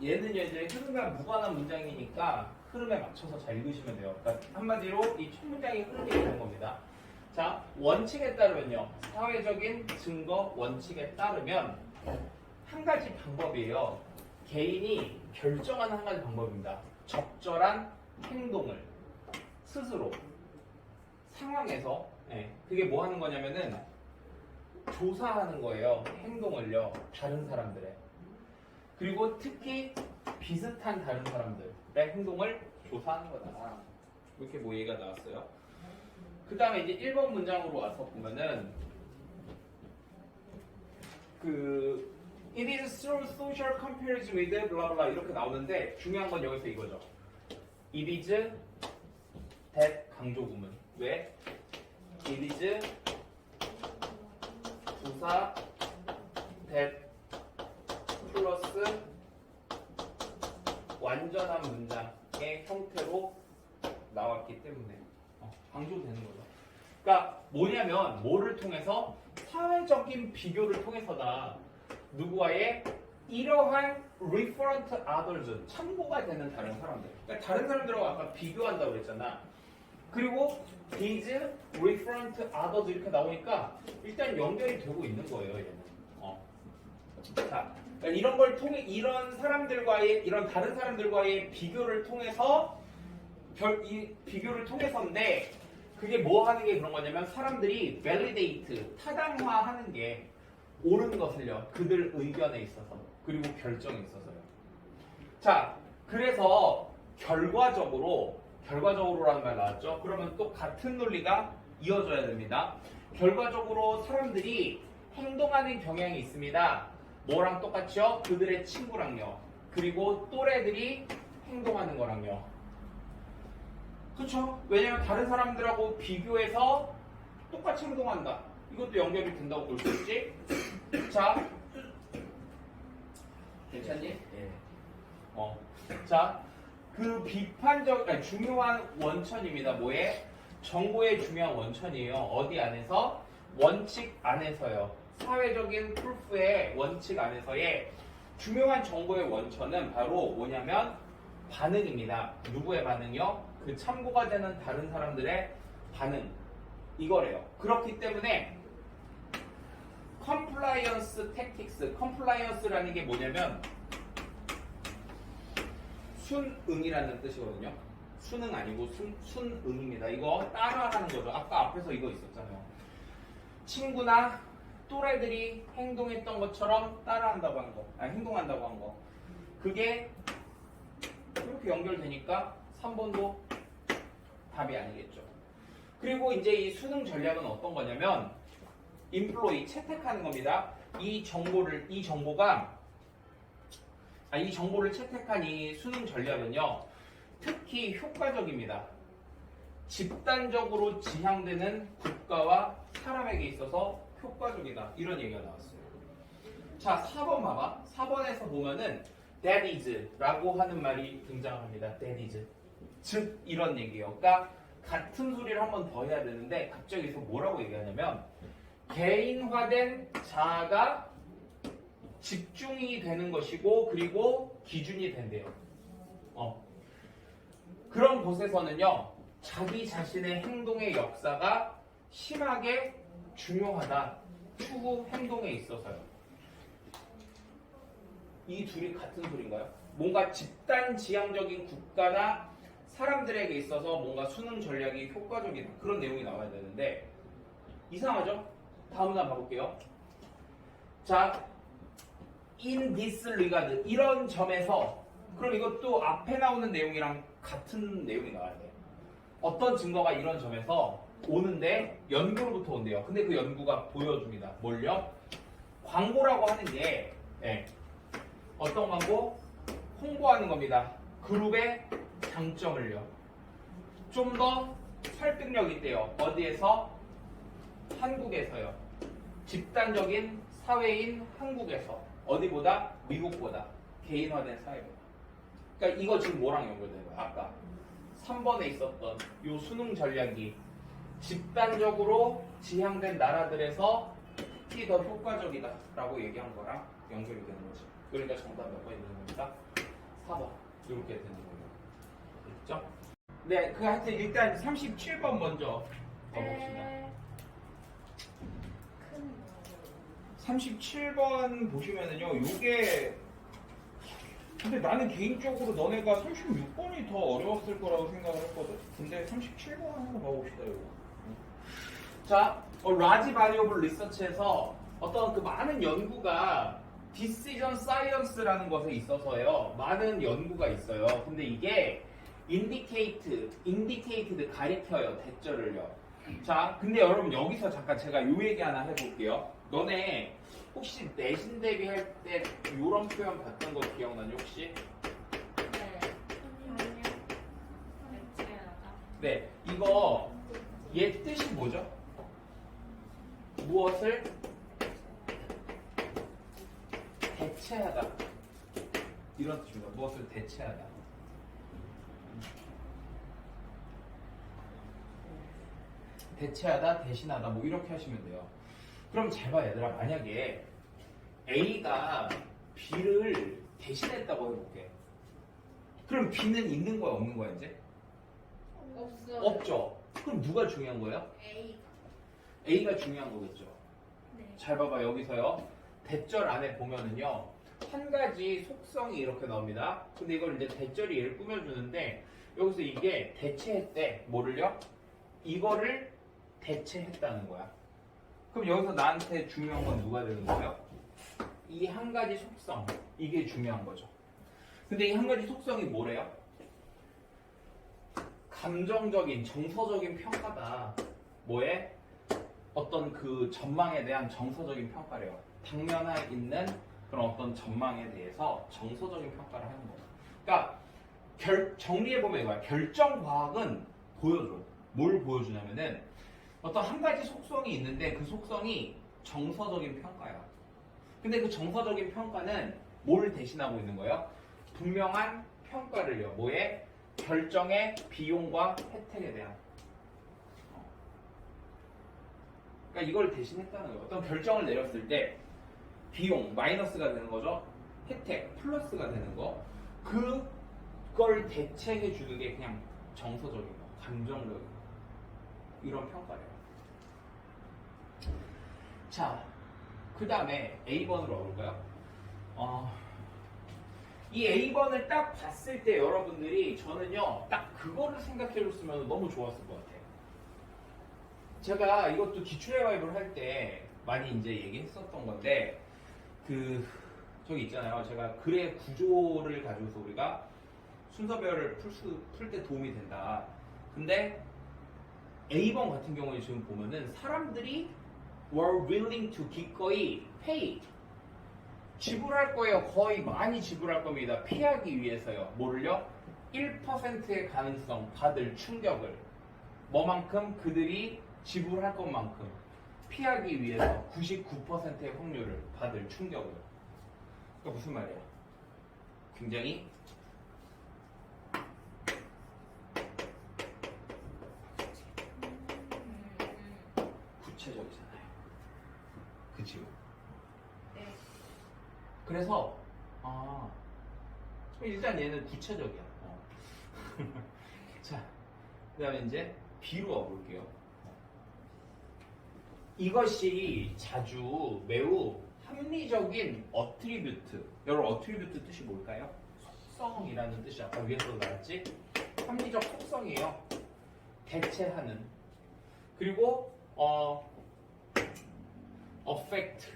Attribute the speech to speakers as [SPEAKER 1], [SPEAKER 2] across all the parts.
[SPEAKER 1] 얘는요 이제 흐름과 무관한 문장이니까 흐름에 맞춰서 잘 읽으시면 돼요. 그러니까 한마디로 이 첫 문장이 흐름이 되는 겁니다. 자, 원칙에 따르면요. 사회적인 증거 원칙에 따르면 한 가지 방법이에요. 개인이 결정하는 한 가지 방법입니다. 적절한 행동을 스스로 상황에서 그게 뭐 하는 거냐면은 조사하는 거예요. 행동을요. 다른 사람들의. 그리고 특히 비슷한 다른 사람들의 행동을 조사하는 거다. 이렇게 뭐 얘기가 나왔어요. 그 다음에 이제 1번 문장으로 와서 보면은 It is through social comparison with blah blah 이렇게 나오는데 중요한 건 여기서 이거죠. It is that 강조 구문. 왜? It is 부사 that 플러스 완전한 문장의 형태로 나왔기 때문에 강조되는 거죠. 그러니까 뭐냐면 뭐를 통해서 사회적인 비교를 통해서다. 누구와의 이러한 referent others 참고가 되는 다른 사람들. 그러니까 다른 사람들하고 아까 비교한다고 그랬잖아. 그리고 these referent others 이렇게 나오니까 일단 연결이 되고 있는 거예요. 얘는. 자, 그러니까 이런 걸 통해 이런 사람들과의 이런 다른 사람들과의 비교를 통해서 이 비교를 통해서인데 그게 뭐 하는 게 그런 거냐면 사람들이 validate 타당화하는 게 옳은 것을요. 그들 의견에 있어서 그리고 결정에 있어서요. 자, 그래서 결과적으로라는 말 나왔죠. 그러면 또 같은 논리가 이어져야 됩니다. 결과적으로 사람들이 행동하는 경향이 있습니다. 뭐랑 똑같죠? 그들의 친구랑요. 그리고 또래들이 행동하는 거랑요. 그렇죠? 왜냐면 다른 사람들하고 비교해서 똑같이 행동한다. 이것도 연결이 된다고 볼 수 있지? 자, 괜찮니? 예. 자, 그 중요한 원천입니다. 뭐에? 정보의 중요한 원천이에요. 어디 안에서? 원칙 안에서요. 사회적인 프루프의 원칙 안에서의 중요한 정보의 원천은 바로 뭐냐면 반응입니다. 누구의 반응이요? 그 참고가 되는 다른 사람들의 반응. 이거래요. 그렇기 때문에 컴플라이언스 택틱스, 컴플라이언스라는 게 뭐냐면 순응이라는 뜻이거든요. 순응 아니고 순응입니다. 이거 따라하는 거죠. 아까 앞에서 이거 있었잖아요. 친구나 또래들이 행동했던 것처럼 따라한다고 한 거, 행동한다고 한 거. 그게 이렇게 연결되니까 3번도 답이 아니겠죠. 그리고 이제 이 수능 전략은 어떤 거냐면 인플로이 채택하는 겁니다. 이 정보를 채택한 이 수능 전략은요. 특히 효과적입니다. 집단적으로 지향되는 국가와 사람에게 있어서 효과적이다. 이런 얘기가 나왔어요. 자, 4번 봐봐. 4번에서 보면은 that is 라고 하는 말이 등장합니다. that is. 즉 이런 얘기예요. 그러니까 같은 소리를 한 번 더 해야 되는데 갑자기 여기서 뭐라고 얘기하냐면 개인화된 자아가 집중이 되는 것이고 그리고 기준이 된대요. 그런 곳에서는요. 자기 자신의 행동의 역사가 심하게 중요하다. 추후 행동에 있어서요. 이 둘이 같은 소리인가요? 뭔가 집단 지향적인 국가나 사람들에게 있어서 뭔가 수능 전략이 효과적이다. 그런 내용이 나와야 되는데 이상하죠? 다음 날 봐볼게요. 자, in this regard 이런 점에서 그럼 이것도 앞에 나오는 내용이랑 같은 내용이 나와야 돼요. 어떤 증거가 이런 점에서 오는데 연구로부터 온대요. 근데 그 연구가 보여줍니다. 뭘요? 광고라고 하는 게 어떤 광고? 홍보하는 겁니다. 그룹의 장점을요. 좀 더 설득력 있대요. 어디에서? 한국에서요. 집단적인 사회인 한국에서. 어디보다? 미국보다. 개인화된 사회보다. 그러니까 이거 지금 뭐랑 연결된 거야? 아까 3번에 있었던 요 수능 전략이 집단적으로 지향된 나라들에서 특히 더 효과적이다 라고 얘기한 거랑 연결이 되는 거죠. 그러니까 정답 몇 번 있는 겁니다. 4번 이렇게 되는 거예요. 됐죠? 네, 그 하여튼 일단 37번 먼저 가봅시다. 37번 보시면은요, 요게 근데 나는 개인적으로 너네가 36번이 더 어려웠을 거라고 생각을 했거든. 근데 37번 한번 봐봅시다, 이거. 자, 라지 바리어블 리서치에서 어떤 그 많은 연구가 디시전 사이언스라는 것에 있어서요, 많은 연구가 있어요. 근데 이게 indicate 가리켜요, 대절을요. 자, 근데 여러분 여기서 잠깐 제가 요 얘기 하나 해볼게요. 너네 혹시 내신 대비할 때 이런 표현 봤던 거 기억나니 혹시? 네, 이거 얘 뜻이 뭐죠? 무엇을 대체하다 이런 뜻입니다. 무엇을 대체하다. 대체하다, 대신하다 뭐 이렇게 하시면 돼요. 그럼 잘 봐 얘들아. 만약에 A가 B를 대신했다고 해볼게. 그럼 B는 있는 거야 없는 거야 이제?
[SPEAKER 2] 없어요.
[SPEAKER 1] 없죠. 그럼 누가 중요한 거예요?
[SPEAKER 2] A.
[SPEAKER 1] A가 중요한 거겠죠.
[SPEAKER 2] 네.
[SPEAKER 1] 잘 봐봐 여기서요. 대절 안에 보면은요. 한 가지 속성이 이렇게 나옵니다. 근데 이걸 이제 대절이 얘를 꾸며주는데 여기서 이게 대체했대. 뭐를요? 이거를 대체했다는 거야. 그럼 여기서 나한테 중요한 건 누가 되는 거예요? 이 한 가지 속성. 이게 중요한 거죠. 근데 이 한 가지 속성이 뭐래요? 감정적인, 정서적인 평가다. 뭐에? 어떤 그 전망에 대한 정서적인 평가래요. 당면에 있는 그런 어떤 전망에 대해서 정서적인 평가를 하는 거예요. 그러니까 정리해보면 이거야. 결정과학은 보여줘. 뭘 보여주냐면은 어떤 한 가지 속성이 있는데 그 속성이 정서적인 평가야. 근데 그 정서적인 평가는 뭘 대신하고 있는 거예요? 분명한 평가를요. 뭐에? 결정의 비용과 혜택에 대한. 그러니까 이걸 대신했다는 거예요. 어떤 결정을 내렸을 때 비용 마이너스가 되는 거죠. 혜택 플러스가 되는 거. 그걸 대체해 주는 게 그냥 정서적인 거, 감정적인 거. 이런 평가래요. 자, 그 다음에 A번으로 와볼까요? 이 A번을 딱 봤을 때 여러분들이 저는요 딱 그거를 생각해 줬으면 너무 좋았을 것 같아요. 제가 이것도 기출의 바이블 할 때 많이 이제 얘기했었던 건데 저기 있잖아요. 제가 글의 구조를 가지고서 우리가 순서별을 풀 때 도움이 된다. 근데 A번 같은 경우에 지금 보면은 사람들이 were willing to 기꺼이 pay 지불할 거예요. 거의 많이 지불할 겁니다. 피하기 위해서요. 뭐를요? 1%의 가능성 받을 충격을 뭐만큼 그들이 지불할 것만큼 피하기 위해서 99%의 확률을 받을 충격을. 그러니까 무슨 말이야? 굉장히 구체적이잖아요. 그치요?
[SPEAKER 2] 네.
[SPEAKER 1] 그래서 일단 얘는 구체적이야. 자, 그 다음에 이제 B로 와볼게요. 이것이 자주 매우 합리적인 어트리뷰트. 여러분 어트리뷰트 뜻이 뭘까요? 속성이라는 뜻이 아까 위에서도 나왔지? 합리적 속성이에요. 대체하는. 그리고 affect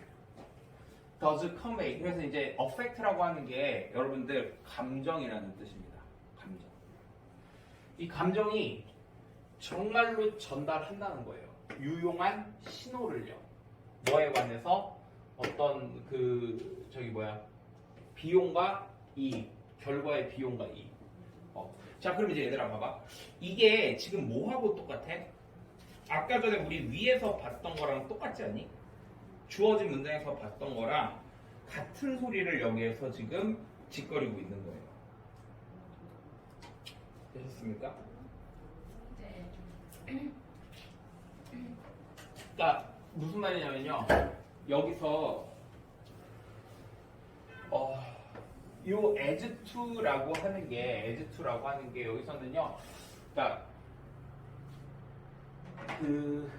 [SPEAKER 1] does convey. 그래서 이제 affect라고 하는 게 여러분들 감정이라는 뜻입니다. 감정. 이 감정이 정말로 전달한다는 거예요. 유용한 신호를요. 뭐에 관해서 어떤 비용과 이익, 결과의 비용과 이익. 자, 그럼 이제 얘들아 봐봐. 이게 지금 뭐하고 똑같아? 아까 전에 우리 위에서 봤던 거랑 똑같지 않니? 주어진 문장에서 봤던 거랑 같은 소리를 여기에서 지금 짓거리고 있는 거예요. 되셨습니까?
[SPEAKER 2] 네.
[SPEAKER 1] 그러니까 무슨 말이냐면요. 여기서 요 as to라고 하는 게 여기서는요. 그러니까 그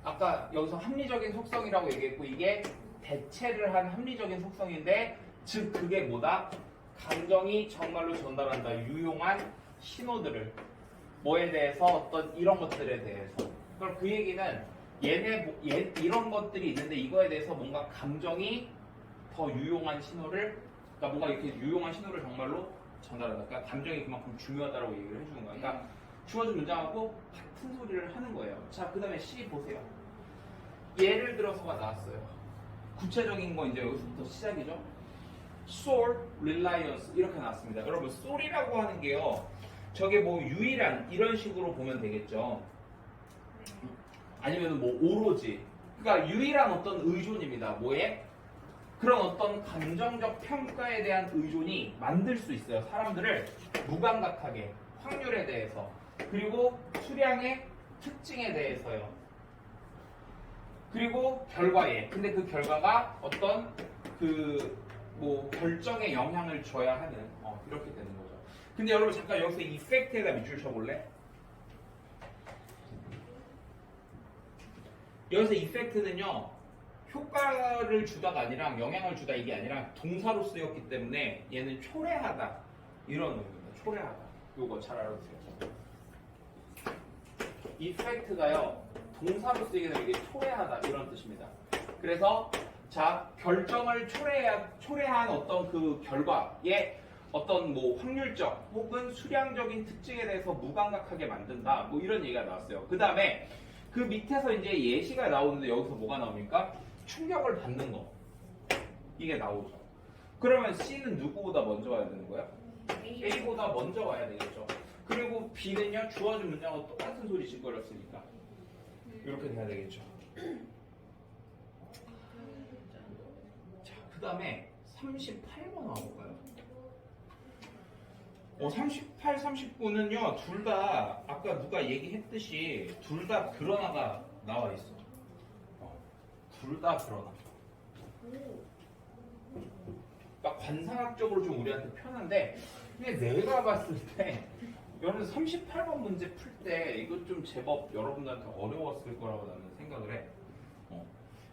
[SPEAKER 1] 아까 여기서 합리적인 속성이라고 얘기했고 이게 대체를 한 합리적인 속성인데 즉 그게 뭐다? 감정이 정말로 전달한다. 유용한 신호들을 뭐에 대해서 어떤 이런 것들에 대해서. 그럼 그 얘기는 이런 것들이 있는데 이거에 대해서 뭔가 감정이 더 유용한 신호를 그러니까 뭔가 이렇게 유용한 신호를 정말로 전달한다. 그러니까 감정이 그만큼 중요하다고 얘기를 해주는 거야. 그러니까 주어진 문장하고 같은 소리를 하는 거예요. 자, 그 다음에 C 보세요. 예를 들어서가 나왔어요. 구체적인 거 이제 여기서부터 시작이죠. sole, reliance 이렇게 나왔습니다. 여러분, sole이라고 하는 게요. 저게 뭐 유일한 이런 식으로 보면 되겠죠. 아니면 뭐 오로지. 그러니까 유일한 어떤 의존입니다. 뭐에? 그런 어떤 감정적 평가에 대한 의존이 만들 수 있어요. 사람들을 무감각하게 확률에 대해서 그리고 수량의 특징에 대해서요. 그리고 결과에. 근데 그 결과가 어떤 그 뭐 결정에 영향을 줘야 하는 이렇게 되는 거죠. 근데 여러분 잠깐 여기서 이펙트에다 밑줄 쳐볼래? 여기서 이펙트는요 효과를 주다가 아니라 영향을 주다 이게 아니라 동사로 쓰였기 때문에 얘는 초래하다 이런 의미입니다. 초래하다. 요거 잘 알아두세요. 이펙트가요 동사로 쓰이게 되면 이게 초래하다 이런 뜻입니다. 그래서 자 결정을 초래한 어떤 그 결과에 어떤 뭐 확률적 혹은 수량적인 특징에 대해서 무감각하게 만든다 뭐 이런 얘기가 나왔어요. 그 다음에 그 밑에서 이제 예시가 나오는데 여기서 뭐가 나옵니까? 충격을 받는 거 이게 나오죠. 그러면 C는 누구보다 먼저 와야 되는 거야? A보다 먼저 와야 되겠죠. 그리고 B는요 주어진 문장과 똑같은 소리 짓거렸으니까 이렇게 돼야 되겠죠. 자, 그 다음에 38번 나와볼까요? 38, 39는요 둘 다 아까 누가 얘기했듯이 둘 다 그러나가 나와 있어. 둘 다 그러나. 그러니까 관상학적으로 좀 우리한테 편한데 근데 내가 봤을 때 여러분 38번 문제 풀 때 이거 좀 제법 여러분들한테 어려웠을 거라고 나는 생각을 해.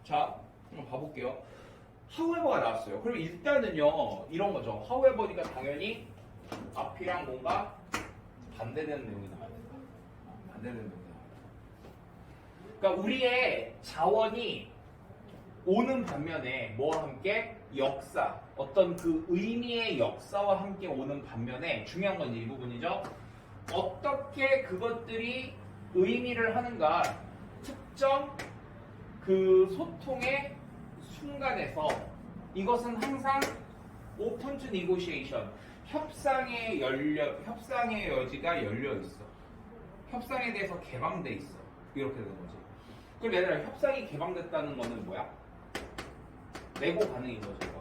[SPEAKER 1] 자, 한번 봐볼게요. however가 나왔어요. 그럼 일단은요 이런 거죠. however니까 당연히 앞이랑 뭔가 반대되는 내용이 나와야 된다. 반대되는 내용이 나와야 된다. 그러니까 우리의 자원이 오는 반면에 뭐와 함께 역사, 어떤 그 의미의 역사와 함께 오는 반면에 중요한 건 이 부분이죠. 어떻게 그것들이 의미를 하는가 특정 그 소통의 순간에서 이것은 항상 open to negotiation 협상의 여지가 열려 있어. 협상에 대해서 개방돼 있어. 이렇게 되는 거지. 그럼 얘들아 협상이 개방됐다는 거는 뭐야? 내고 반응인 거죠. 이거.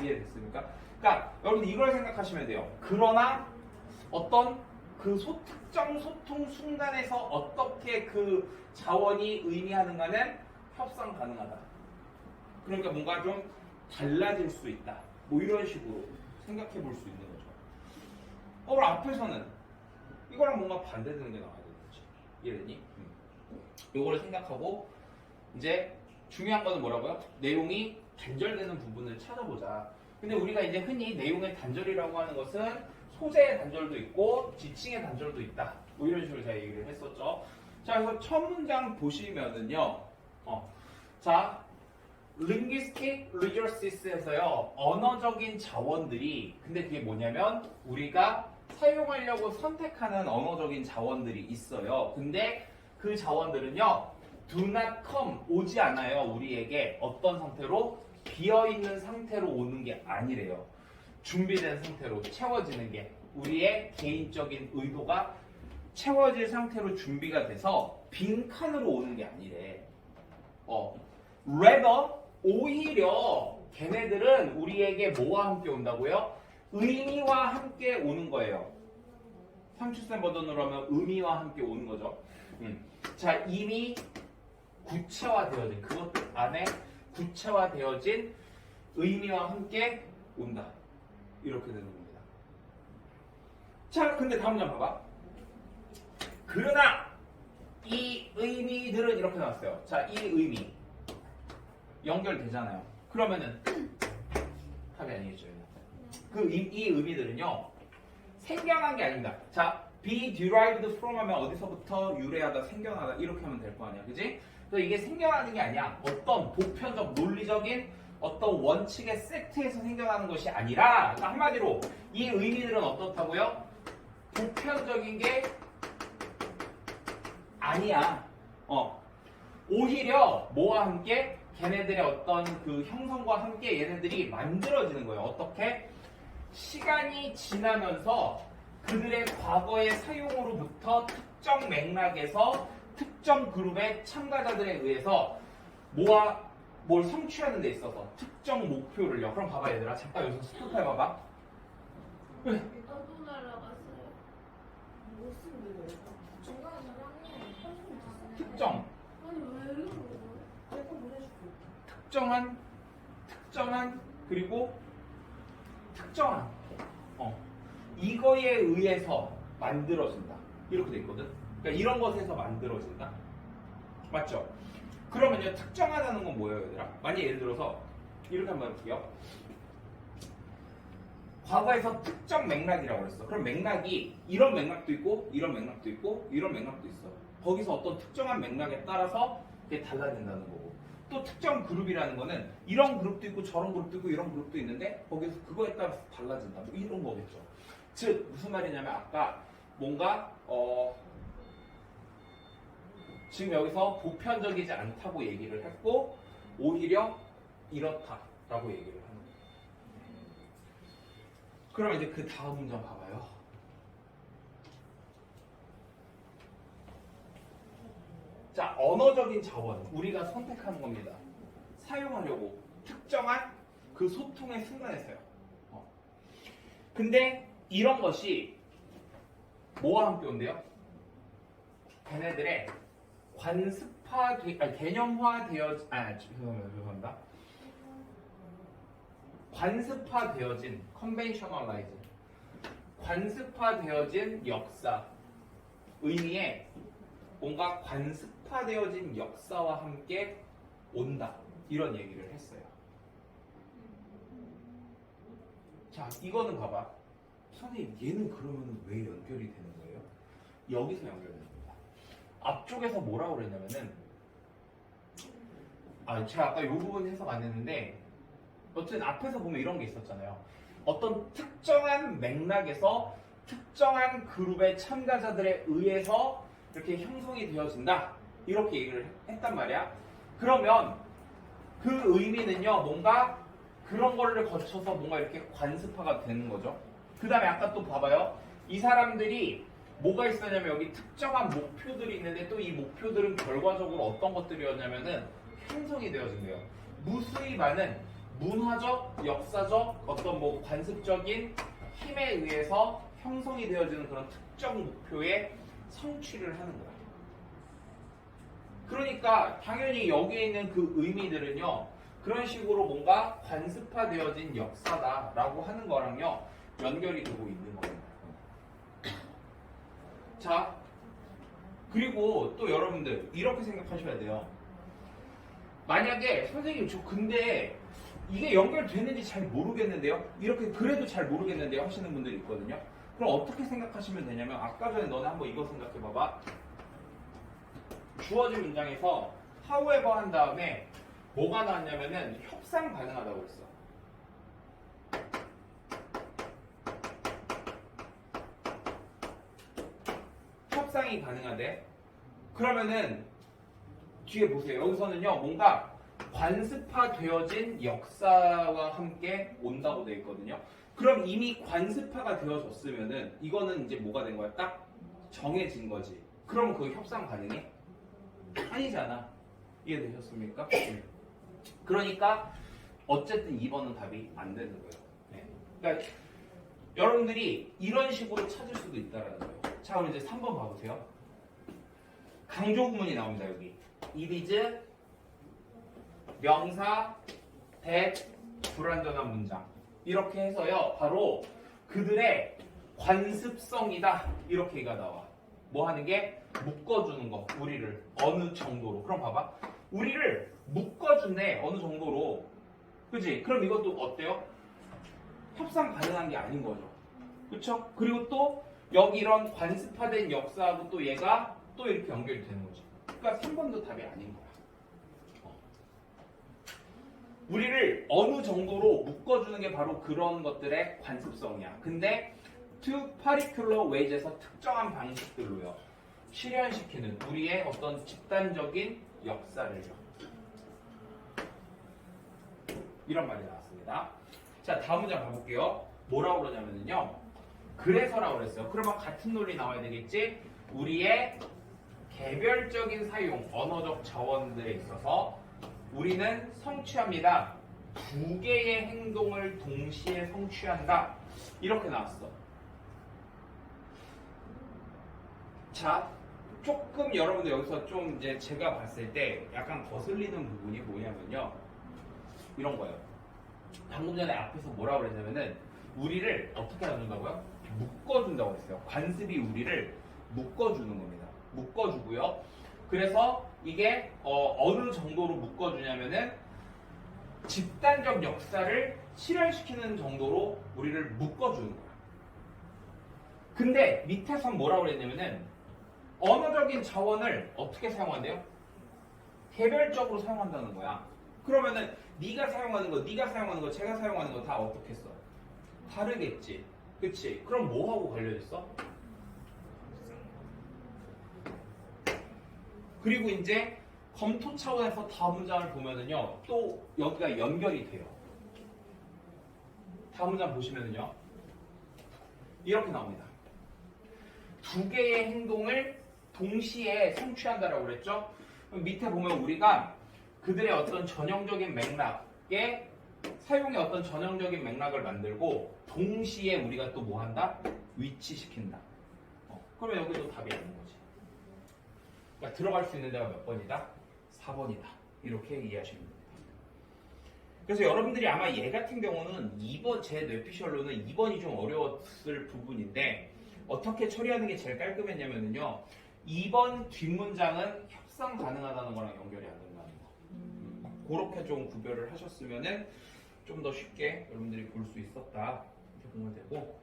[SPEAKER 1] 이해됐습니까? 그러니까 여러분 이걸 생각하시면 돼요. 그러나 어떤 그 특정 소통 순간에서 어떻게 그 자원이 의미하는가는 협상 가능하다. 그러니까 뭔가 좀 달라질 수 있다. 뭐 이런 식으로 생각해 볼 수 있는 거죠. 그럼 앞에서는 이거랑 뭔가 반대되는 게 나와야 되는 거지. 이해됐니? 요거를 생각하고 이제 중요한 거는 뭐라고요? 내용이 단절되는 부분을 찾아보자. 근데 우리가 이제 흔히 내용의 단절이라고 하는 것은 소재의 단절도 있고 지칭의 단절도 있다. 뭐 이런 식으로 제가 얘기를 했었죠. 자, 그래서 첫 문장 보시면은요. 자, linguistic resources에서요. 언어적인 자원들이 근데 그게 뭐냐면 우리가 사용하려고 선택하는 언어적인 자원들이 있어요. 근데 그 자원들은요. do not come 오지 않아요. 우리에게 어떤 상태로? 비어있는 상태로 오는 게 아니래요. 준비된 상태로 채워지는 게 우리의 개인적인 의도가 채워질 상태로 준비가 돼서 빈칸으로 오는 게 아니래. rather 오히려 걔네들은 우리에게 뭐와 함께 온다고요? 의미와 함께 오는 거예요. 37세 버전으로 하면 의미와 함께 오는 거죠. 자, 이미 구체화되어진 그것들 안에 구체화되어진 의미와 함께 온다. 이렇게 되는 겁니다. 자, 근데 다음 장 봐봐. 그러나 이 의미들은 이렇게 나왔어요. 자, 이 의미 연결되잖아요. 그러면은 답이 아니겠죠. 이 의미들은요 생겨난 게 아닙니다. 자, be derived from 하면 어디서부터 유래하다, 생겨나다 이렇게 하면 될 거 아니야, 그지? 그래서 이게 생겨나는 게 아니야. 어떤 보편적 논리적인 어떤 원칙의 세트에서 생겨나는 것이 아니라, 그러니까 한마디로 이 의미들은 어떻다고요? 보편적인 게 아니야. 오히려 뭐와 함께? 걔네들의 어떤 그 형성과 함께 얘네들이 만들어지는 거예요. 어떻게? 시간이 지나면서 그들의 과거의 사용으로부터 특정 맥락에서 특정 그룹의 참가자들에 의해서 뭘 성취하는 데 있어서 특정 목표를요. 그럼 봐봐 얘들아. 잠깐 여기서 스톱해봐봐.
[SPEAKER 2] 나도 날아갔어요.
[SPEAKER 3] 무슨 노래야? 중간에 저장해.
[SPEAKER 1] 특정.
[SPEAKER 2] 아니 왜 이러는 거야?
[SPEAKER 3] 내가 보내줄게.
[SPEAKER 1] 특정한 그리고 특정한 이거에 의해서 만들어진다. 이렇게 돼 있거든. 그러니까 이런 것에서 만들어진다. 맞죠? 그러면요 특정하다는 건 뭐예요, 얘들아? 만약 예를 들어서 이렇게 한번 해볼게요. 과거에서 특정 맥락이라고 그랬어. 그럼 맥락이 이런 맥락도 있고 이런 맥락도 있고 이런 맥락도 있어. 거기서 어떤 특정한 맥락에 따라서 그게 달라진다는 거고, 또 특정 그룹이라는 거는 이런 그룹도 있고 저런 그룹도 있고 이런 그룹도 있는데 거기서 그거에 따라서 달라진다. 뭐 이런 거겠죠. 즉 무슨 말이냐면 아까 뭔가 지금 여기서 보편적이지 않다고 얘기를 했고 오히려 이렇다라고 얘기를 하는 거예요. 그럼 이제 그 다음 문장 봐봐요. 자, 언어적인 자원 우리가 선택하는 겁니다. 사용하려고 특정한 그 소통의 순간에서요. 근데 이런 것이 뭐와 함께 온대요? 걔네들의 죄송합니다. 관습화되어진 conventionalize 관습화되어진 역사 의미에 뭔가 관습화되어진 역사와 함께 온다 이런 얘기를 했어요. 자, 이거는 봐봐. 선생님 얘는 그러면 왜 연결이 되는 거예요? 여기서 연결되는 겁니다. 앞쪽에서 뭐라고 그랬냐면은 제가 아까 이 부분 해석 안 했는데 어쨌든 앞에서 보면 이런 게 있었잖아요. 어떤 특정한 맥락에서 특정한 그룹의 참가자들에 의해서 이렇게 형성이 되어진다 이렇게 얘기를 했단 말이야. 그러면 그 의미는요 뭔가 그런 거를 거쳐서 뭔가 이렇게 관습화가 되는 거죠. 그 다음에 아까 또 봐봐요. 이 사람들이 뭐가 있었냐면 여기 특정한 목표들이 있는데 또 이 목표들은 결과적으로 어떤 것들이었냐면은 형성이 되어진대요. 무수히 많은 문화적, 역사적 어떤 뭐 관습적인 힘에 의해서 형성이 되어지는 그런 특정 목표의 성취를 하는 거야. 그러니까 당연히 여기에 있는 그 의미들은요 그런 식으로 뭔가 관습화되어진 역사다라고 하는 거랑요 연결이 되고 있는 겁니다. 자, 그리고 또 여러분들 이렇게 생각하셔야 돼요. 만약에 선생님 저 근데 이게 연결되는지 잘 모르겠는데요, 이렇게 그래도 잘 모르겠는데요 하시는 분들이 있거든요. 그럼 어떻게 생각하시면 되냐면 아까 전에 너네 한번 이거 생각해 봐봐. 주어진 문장에서 however 한 다음에 뭐가 나왔냐면은 협상 가능하다고 그랬어. 협상이 가능하대. 그러면은 뒤에 보세요. 여기서는요 뭔가 관습화되어진 역사와 함께 온다고 되어 있거든요. 그럼 이미 관습화가 되어졌으면은 이거는 이제 뭐가 된 거야? 딱 정해진 거지. 그럼 그 협상 가능해? 아니잖아. 이해되셨습니까? 네. 그러니까 어쨌든 2번은 답이 안 되는 거예요. 네. 그러니까 여러분들이 이런 식으로 찾을 수도 있다라는 거예요. 자, 그럼 이제 3번 봐보세요. 강조 구문이 나옵니다. 여기. It is 명사, that, 불완전한 문장 이렇게 해서요 바로 그들의 관습성이다 이렇게 얘기가 나와. 뭐 하는 게? 묶어주는 거. 우리를 어느 정도로. 그럼 봐봐. 우리를 묶어준대 어느 정도로. 그치? 그럼 이것도 어때요? 협상 가능한 게 아닌 거죠. 그쵸? 그리고 또 여기 이런 관습화된 역사하고 또 얘가 또 이렇게 연결이 되는 거지. 그러니까 3번도 답이 아닌 거야. 우리를 어느 정도로 묶어주는 게 바로 그런 것들의 관습성이야. 근데 to particular ways에서 특정한 방식들로요. 실현시키는 우리의 어떤 집단적인 역사를요. 이런 말이 나왔습니다. 자, 다음 문장 가볼게요. 뭐라고 그러냐면요. 그래서라고 그랬어요. 그러면 같은 논리 나와야 되겠지? 우리의 개별적인 사용, 언어적 자원들에 있어서 우리는 성취합니다. 두 개의 행동을 동시에 성취한다. 이렇게 나왔어. 자, 조금 여러분들 여기서 좀 이제 제가 봤을 때 약간 거슬리는 부분이 뭐냐면요. 이런 거예요. 방금 전에 앞에서 뭐라고 그랬냐면은 우리를 어떻게 해준다고요? 묶어준다고 했어요. 관습이 우리를 묶어주는 겁니다. 묶어주고요. 그래서 이게 어느 정도로 묶어주냐면은 집단적 역사를 실현시키는 정도로 우리를 묶어주는 거야. 근데 밑에선 뭐라고 그랬냐면은 언어적인 자원을 어떻게 사용한대요? 개별적으로 사용한다는 거야. 그러면은 네가 사용하는 거, 네가 사용하는 거, 제가 사용하는 거 다 어떻게 써? 다르겠지. 그치? 그럼 뭐하고 관련있어? 그리고 이제 검토 차원에서 다음 문장을 보면은요, 또 여기가 연결이 돼요. 다음 문장 보시면은요, 이렇게 나옵니다. 두 개의 행동을 동시에 성취한다라고 그랬죠? 그럼 밑에 보면 우리가 그들의 어떤 전형적인 맥락에 사용의 어떤 전형적인 맥락을 만들고 동시에 우리가 또 뭐 한다? 위치시킨다. 그러면 여기도 답이 아닌 거지. 그러니까 들어갈 수 있는 데가 몇 번이다? 4번이다. 이렇게 이해하시면 됩니다. 그래서 여러분들이 아마 얘 같은 경우는 2번, 제 뇌피셜로는 2번이 좀 어려웠을 부분인데 어떻게 처리하는 게 제일 깔끔했냐면요. 2번 뒷문장은 협상 가능하다는 거랑 연결이 안 된다는 거. 그렇게 좀 구별을 하셨으면은 좀 더 쉽게 여러분들이 볼 수 있었다. 이렇게 보면 되고.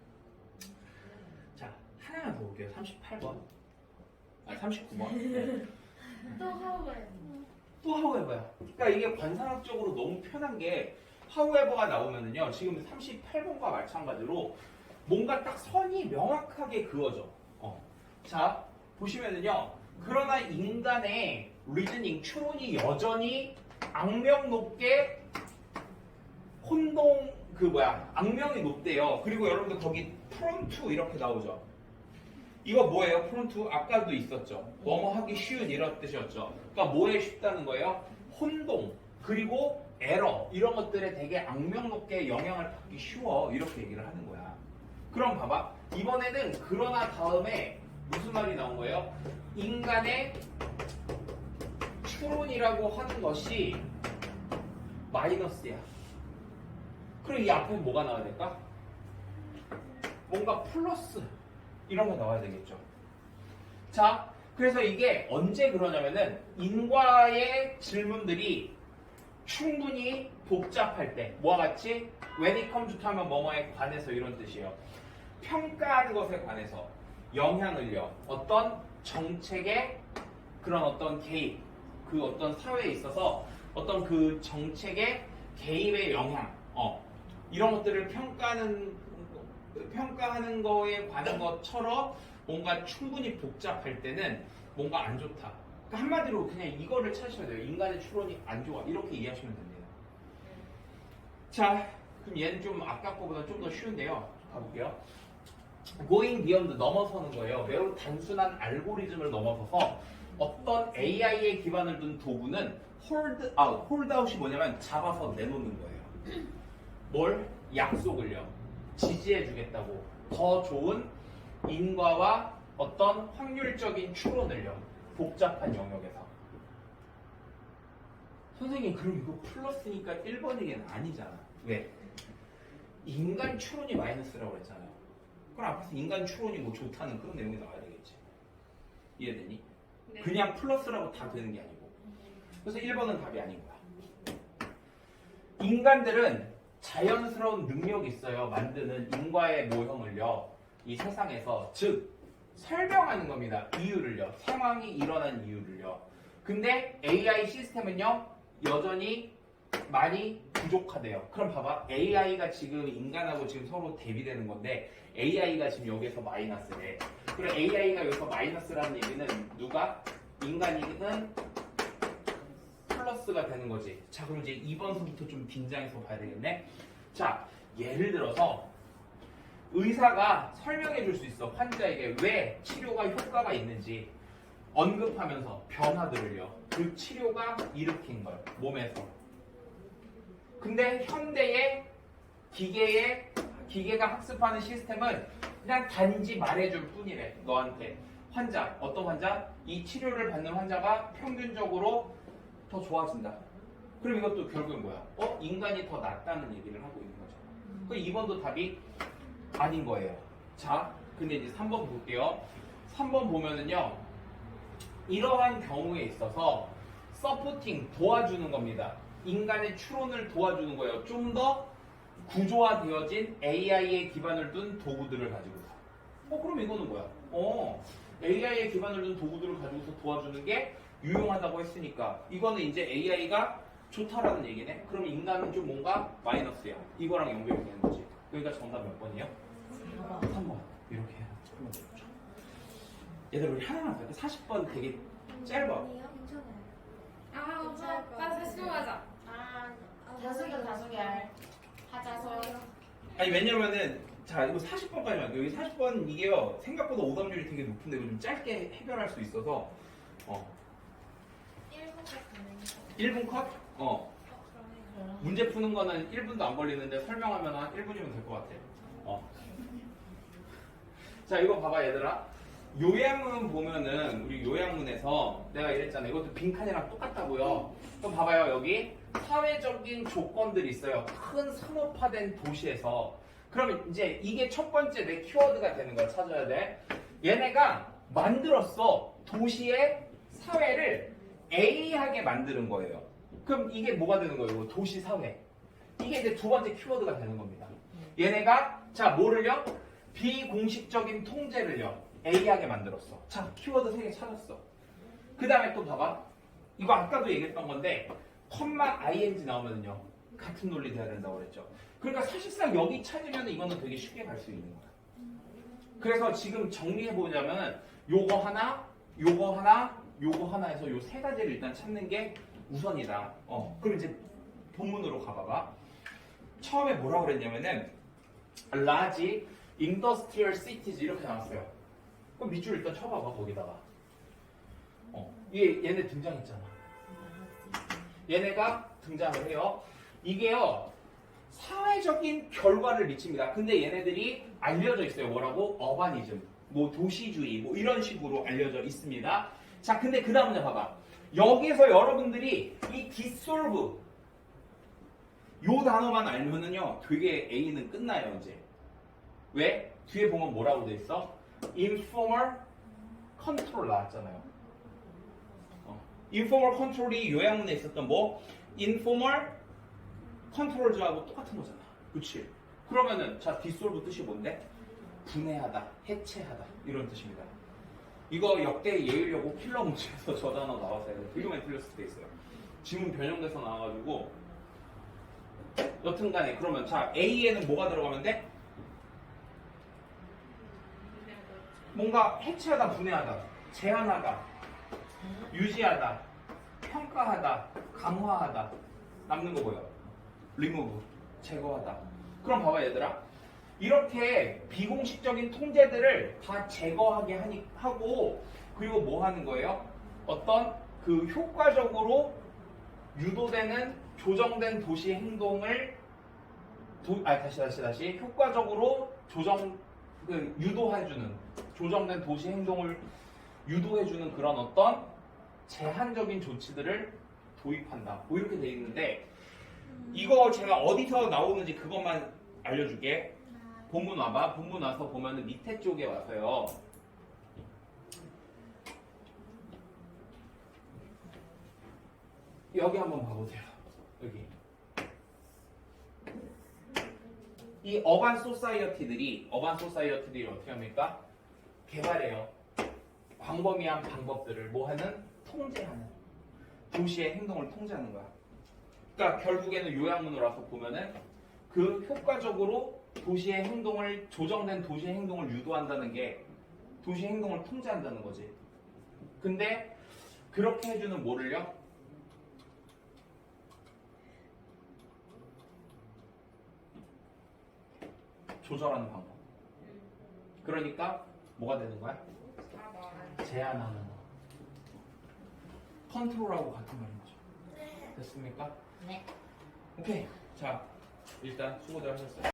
[SPEAKER 1] 자, 하나만 더 볼게요. 38번. 아, 39번. 네.
[SPEAKER 2] 또 하우에.
[SPEAKER 1] 또 하우에버야. 그러니까 이게 관상학적으로 너무 편한 게 하우에버가 나오면은요. 지금 38번과 마찬가지로 뭔가 딱 선이 명확하게 그어져. 자, 보시면은요. 그러나 인간의 리즈닝, 추론이 여전히 악명 높게 악명이 높대요. 그리고 여러분들 거기 프론트 이렇게 나오죠. 이거 뭐예요? 프론트 아까도 있었죠. 뭐뭐 하기 쉬운 이런 뜻이었죠. 그러니까 뭐에 쉽다는 거예요? 혼동 그리고 에러 이런 것들에 되게 악명 높게 영향을 받기 쉬워 이렇게 얘기를 하는 거야. 그럼 봐봐. 이번에는 그러나 다음에 무슨 말이 나온 거예요? 인간의 추론이라고 하는 것이 마이너스야. 그럼 이 앞에 뭐가 나와야 될까? 뭔가 플러스 이런 거 나와야 되겠죠. 자, 그래서 이게 언제 그러냐면은 인과의 질문들이 충분히 복잡할 때 뭐와 같이 when it comes to 하면 뭐뭐에 관해서 이런 뜻이에요. 평가하는 것에 관해서 영향을요. 어떤 정책의 그런 어떤 개입, 그 어떤 사회에 있어서 어떤 그 정책의 개입의 영향, 이런 것들을 평가하는 거에 관한 것처럼 뭔가 충분히 복잡할 때는 뭔가 안 좋다. 그러니까 한마디로 그냥 이거를 찾으셔야 돼요. 인간의 추론이 안 좋아. 이렇게 이해하시면 됩니다. 자, 그럼 얘는 좀 아까 거보다 좀 더 쉬운데요. 가볼게요. Going beyond 넘어서는 거예요. 매우 단순한 알고리즘을 넘어서서 어떤 AI에 기반을 둔 도구는 hold out이 뭐냐면 잡아서 내놓는 거예요. 뭘? 약속을요. 지지해 주겠다고. 더 좋은 인과와 어떤 확률적인 추론을요. 복잡한 영역에서. 선생님 그럼 이거 플러스니까 1번이긴 아니잖아. 왜? 인간 추론이 마이너스라고 그랬잖아요. 그럼 앞에서 인간 추론이 뭐 좋다는 그런 내용이 나와야 되겠지. 이해되니?
[SPEAKER 2] 네.
[SPEAKER 1] 그냥 플러스라고 다 되는 게 아니고. 그래서 1번은 답이 아닌 거야. 인간들은 자연스러운 능력이 있어요. 만드는 인과의 모형을요. 이 세상에서 즉 설명하는 겁니다. 이유를요. 상황이 일어난 이유를요. 근데 AI 시스템은요. 여전히 많이 부족하대요. 그럼 봐봐. AI가 지금 인간하고 지금 서로 대비되는 건데 AI가 지금 여기서 마이너스래. 그럼 AI가 여기서 마이너스라는 얘기는 누가? 인간이든 플러스가 되는 거지. 자, 그럼 이제 2번서부터 좀 긴장해서 봐야 되겠네. 자, 예를 들어서 의사가 설명해 줄 수 있어. 환자에게 왜 치료가 효과가 있는지 언급하면서 변화들을요. 그 치료가 일으킨 걸 몸에서. 근데 현대의 기계가 학습하는 시스템은 그냥 단지 말해줄 뿐이래. 너한테 환자, 어떤 환자? 이 치료를 받는 환자가 평균적으로 더 좋아진다. 그럼 이것도 결국은 뭐야? 인간이 더 낫다는 얘기를 하고 있는 거죠. 그 2번도 답이 아닌 거예요. 자, 근데 이제 3번 볼게요. 3번 보면은요. 이러한 경우에 있어서 서포팅, 도와주는 겁니다. 인간의 추론을 도와주는 거예요. 좀 더 구조화되어진 AI에 기반을 둔 도구들을 가지고서. 그럼 이거는 뭐야? AI에 기반을 둔 도구들을 가지고서 도와주는 게 유용하다고 했으니까 이거는 이제 AI가 좋다라는 얘기네. 그럼 인간은 좀 뭔가 마이너스야. 이거랑 연결이 되는 거지. 그러니까 정답 몇 번이에요? 3번. 이렇게 해야 하면 되죠. 얘들 우리 하나만 더 할게. 40번 되게 짧아.
[SPEAKER 3] 아니요, 괜찮아요.
[SPEAKER 2] 다시 하자.
[SPEAKER 3] 다섯 개 하자서.
[SPEAKER 1] 아니 왜냐면은 자 이거 40번까지만 할게요. 여기 40번 이게요 생각보다 오답률이 되게 높은데 이거 좀 짧게 해결할 수 있어서 1분 컷? 문제 푸는 거는 1분도 안 걸리는데 설명하면 한 1분이면 될 것 같아. 자 이거 봐봐 얘들아. 요양문 보면은 우리 요양문에서 내가 이랬잖아. 이것도 빈칸이랑 똑같다고요. 그럼 봐봐요. 여기 사회적인 조건들이 있어요. 큰 산업화된 도시에서. 그러면 이제 이게 첫 번째 내 키워드가 되는 거야. 찾아야 돼. 얘네가 만들었어. 도시의 사회를 A하게 만드는 거예요. 그럼 이게 뭐가 되는 거예요? 도시 사회. 이게 이제 두 번째 키워드가 되는 겁니다. 얘네가 자 뭐를요? 비공식적인 통제를요. A하게 만들었어. 자, 키워드 3개 찾았어. 그 다음에 또 봐봐. 이거 아까도 얘기했던 건데 컴마 ing 나오면요 같은 논리 돼야 된다고 그랬죠. 그러니까 사실상 여기 찾으면 이거는 되게 쉽게 갈 수 있는 거야. 그래서 지금 정리해보자면 요거 하나, 요거 하나, 요거 하나 해서 요 세 가지를 일단 찾는 게 우선이다. 그럼 이제 본문으로 가봐봐. 처음에 뭐라고 그랬냐면은 large industrial cities 이렇게 나왔어요. 그럼 밑줄 일단 쳐봐봐 거기다가. 얘네 등장했잖아. 얘네가 등장을 해요. 이게요 사회적인 결과를 미칩니다. 근데 얘네들이 알려져 있어요. 뭐라고? 어바니즘, 뭐 도시주의, 뭐 이런 식으로 알려져 있습니다. 자, 근데 그 다음 문제 봐봐. 여기서 여러분들이 이 dissolve 요 단어만 알면은요 되게 A는 끝나요 이제. 왜? 뒤에 보면 뭐라고 돼 있어? informal control 나왔잖아요. informal control이 요양문에 있었던 뭐 informal control즈하고 똑같은 거잖아. 그치? 그러면은 자 dissolve 뜻이 뭔데? 분해하다, 해체하다 이런 뜻입니다. 이거 역대 예의려고 필러 문제에서 저 단어 나왔어요. 되게 많이 틀렸을 때 있어요. 지문 변형돼서 나와가지고 여튼간에 그러면 자 A에는 뭐가 들어가면 돼? 뭔가 해체하다, 분해하다, 제한하다, 유지하다, 평가하다, 강화하다. 남는 거 뭐예요? remove, 제거하다. 그럼 봐봐 얘들아. 이렇게 비공식적인 통제들을 다 제거하게 하고 그리고 뭐 하는 거예요? 어떤 그 효과적으로 유도되는 조정된 도시 행동을 다시 효과적으로 유도해주는 조정된 도시 행동을 유도해주는 그런 어떤 제한적인 조치들을 도입한다. 뭐 이렇게 돼 있는데 이거 제가 어디서 나오는지 그것만 알려줄게. 본문 와봐. 본문 와서 보면은 밑에 쪽에 와서요. 여기 한번 봐보세요. 여기. 이 어반 소사이어티들이 어떻게 합니까? 개발해요. 광범위한 방법들을 뭐 하는? 통제하는. 도시의 행동을 통제하는 거야. 그러니까 결국에는 요약문으로 와서 보면은 그 효과적으로 도시의 행동을 조정된 도시의 행동을 유도한다는 게 도시의 행동을 통제한다는 거지. 근데 그렇게 해주는 뭐를요? 조절하는 방법. 그러니까 뭐가 되는 거야? 제한하는 거. 컨트롤하고 같은 말인 거죠. 됐습니까?
[SPEAKER 3] 네.
[SPEAKER 1] 오케이. 자, 일단 수고들 하셨어요.